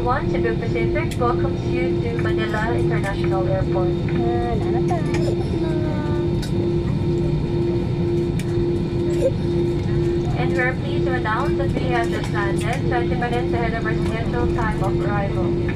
1, Cebu Pacific welcomes you to Manila International Airport. And we are pleased to announce that we have just landed 20 minutes ahead of our scheduled time of arrival.